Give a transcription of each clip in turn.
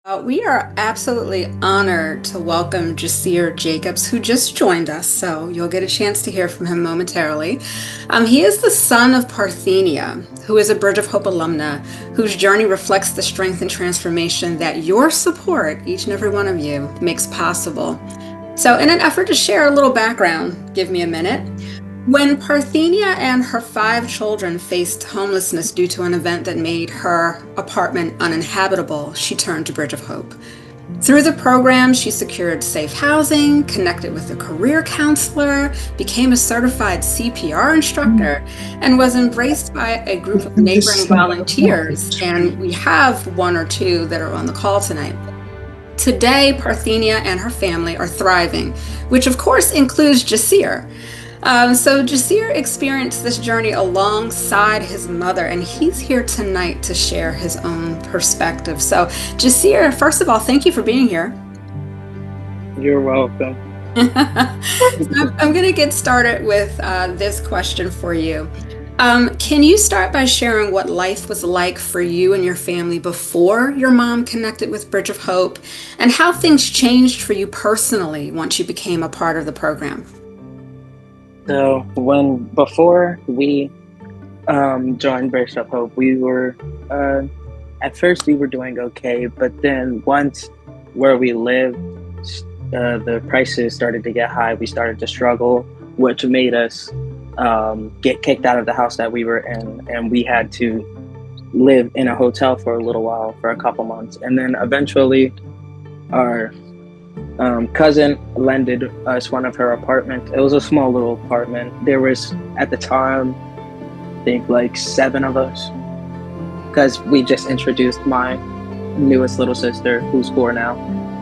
We are absolutely honored to welcome Jasir Jacobs, who just joined us, so you'll get a chance to hear from him momentarily. He is the son of Parthenia, who is a Bridge of Hope alumna, whose journey reflects the strength and transformation that your support, each and every one of you, makes possible. So, in an effort to share a little background, give me a minute. When Parthenia and her five children faced homelessness due to an event that made her apartment uninhabitable, she turned to Bridge of Hope. Through the program, she secured safe housing, connected with a career counselor, became a certified CPR instructor, and was embraced by a group of neighboring volunteers. And we have one or two that are on the call tonight. Today, Parthenia and her family are thriving, which of course includes Jasir. So Jasir experienced this journey alongside his mother, and he's here tonight to share his own perspective. So Jasir, first of all, thank you for being here. You're welcome. I'm going to get started with this question for you. Can you start by sharing what life was like for you and your family before your mom connected with Bridge of Hope, and how things changed for you personally once you became a part of the program? So before we joined Bridge of Hope, we were at first we were doing okay, but then once where we lived, the prices started to get high. We started to struggle, which made us get kicked out of the house that we were in, and we had to live in a hotel for a little while, for a couple months, and then eventually our cousin lended us one of her apartments. It was a small little apartment. There was, at the time, I think like 7 of us, because we just introduced my newest little sister, who's 4 now,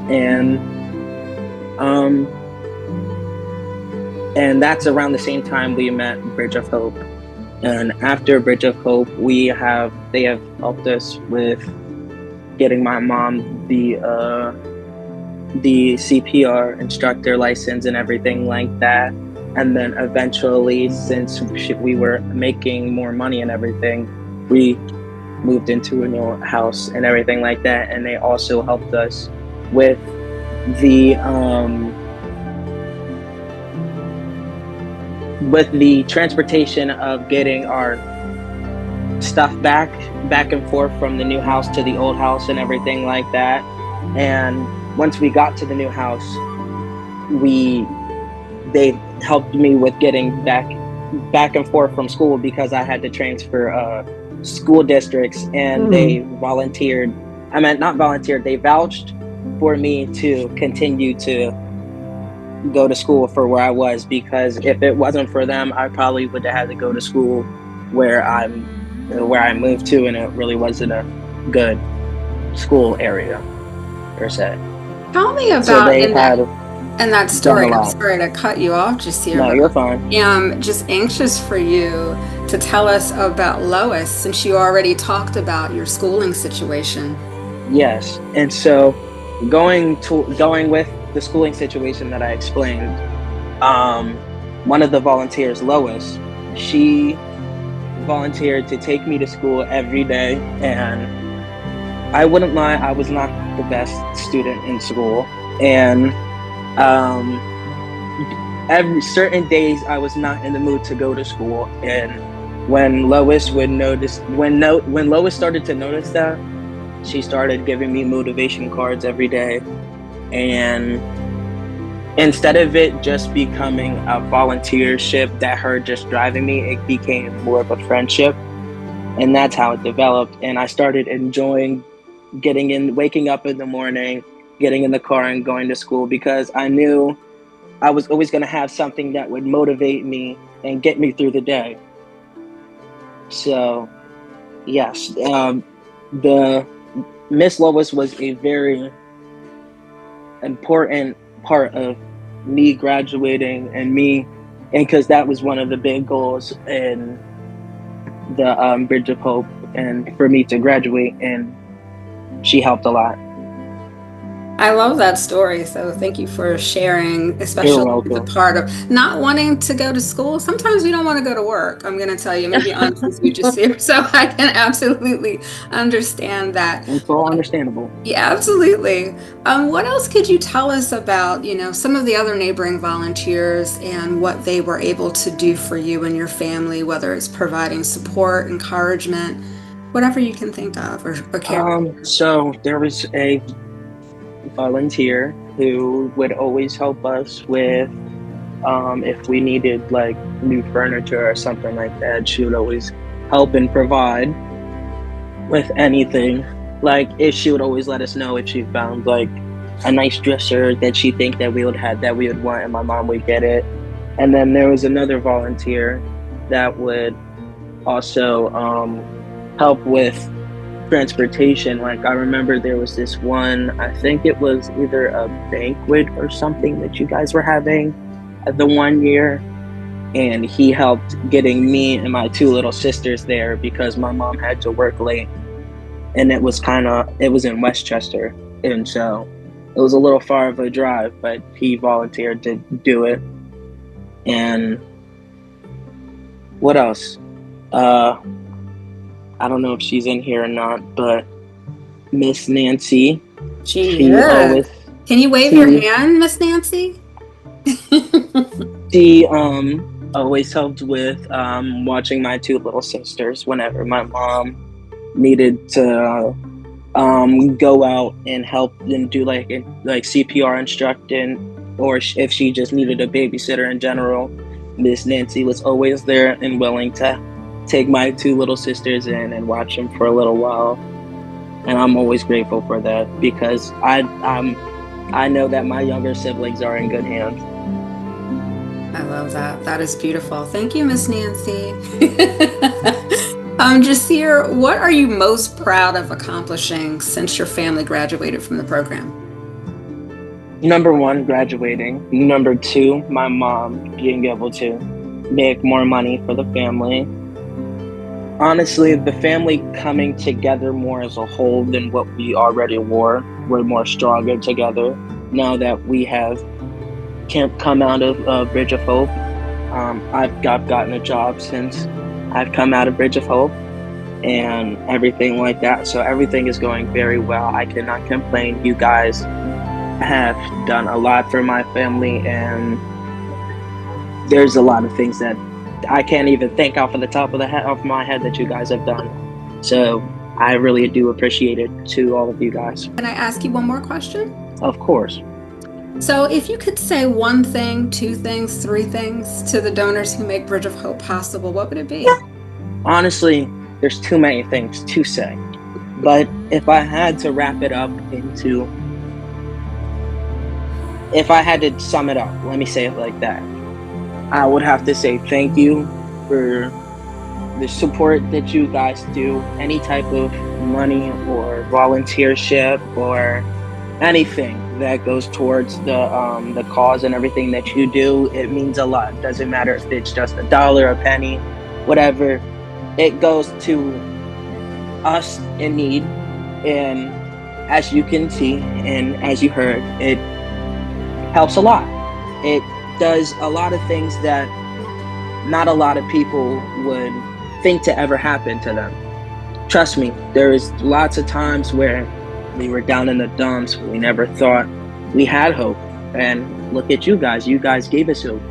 and that's around the same time we met Bridge of Hope. And after Bridge of Hope, they have helped us with getting my mom the CPR instructor license and everything like that. And then eventually, since we were making more money and everything, we moved into a new house and everything like that. And they also helped us with the transportation of getting our stuff back and forth from the new house to the old house and everything like that. And once we got to the new house, they helped me with getting back and forth from school, because I had to transfer school districts, and they volunteered. They vouched for me to continue to go to school for where I was, because if it wasn't for them, I probably would have had to go to school where I moved to, and it really wasn't a good school area per se. Tell me about in that story. I'm sorry to cut you off, Jasir. No, you're fine. I'm just anxious for you to tell us about Lois, since you already talked about your schooling situation. Yes, and so going with the schooling situation that I explained, one of the volunteers, Lois, she volunteered to take me to school every day, and I wouldn't lie, I was not the best student in school, and every certain days I was not in the mood to go to school. And when Lois started to notice that, she started giving me motivation cards every day. And instead of it just becoming a volunteership that her just driving me, it became more of a friendship. And that's how it developed. And I started enjoying waking up in the morning, getting in the car and going to school, because I knew I was always going to have something that would motivate me and get me through the day. So, yes, the Miss Lois was a very important part of me graduating, and because that was one of the big goals in the Bridge of Hope, and for me to graduate, and she helped a lot. I love that story. So thank you for sharing, You're especially the welcome. part of not wanting to go to school. Sometimes we don't want to go to work. I'm going to tell you, I'm going to be honest with you just here. So I can absolutely understand that. It's all understandable. Yeah, absolutely. What else could you tell us about, some of the other neighboring volunteers and what they were able to do for you and your family, whether it's providing support, encouragement, whatever you can think of or care. So there was a volunteer who would always help us with if we needed like new furniture or something like that. She would always help and provide with anything. Like if she would always let us know if she found like a nice dresser that she think that we would want, and my mom would get it. And then there was another volunteer that would also help with transportation. Like I remember there was this one, I think it was either a banquet or something that you guys were having the one year, and he helped getting me and my two little sisters there because my mom had to work late, and it was in Westchester, and so it was a little far of a drive, but he volunteered to do it. And what else? I don't know if she's in here or not, but Miss Nancy, She she is. always Can you wave your she hand, Miss Nancy? she always helped with watching my two little sisters whenever my mom needed to go out and help and do like CPR instructing, or if she just needed a babysitter in general. Miss Nancy was always there and willing to take my two little sisters in and watch them for a little while, and I'm always grateful for that because I know that my younger siblings are in good hands. I love that. That is beautiful. Thank you, Miss Nancy. Jasir, what are you most proud of accomplishing since your family graduated from the program? Number one, graduating. Number two, my mom being able to make more money for the family. Honestly, the family coming together more as a whole than what we already were. We're more stronger together now that we have can't come out of Bridge of Hope. I've gotten a job since I've come out of Bridge of Hope and everything like that. So everything is going very well. I cannot complain. You guys have done a lot for my family, and there's a lot of things that I can't even think off of the top of my head that you guys have done. So I really do appreciate it to all of you guys. Can I ask you one more question? Of course. So, if you could say one thing, two things, three things to the donors who make Bridge of Hope possible, what would it be? Honestly, there's too many things to say. But if I had to wrap it up if I had to sum it up, let me say it like that. I would have to say thank you for the support that you guys do. Any type of money or volunteership or anything that goes towards the cause and everything that you do, it means a lot. Doesn't matter if it's just a dollar, a penny, whatever. It goes to us in need, and as you can see and as you heard, it helps a lot. It does a lot of things that not a lot of people would think to ever happen to them. Trust me, there is lots of times where we were down in the dumps. We never thought we had hope. And look at you guys. You guys gave us hope.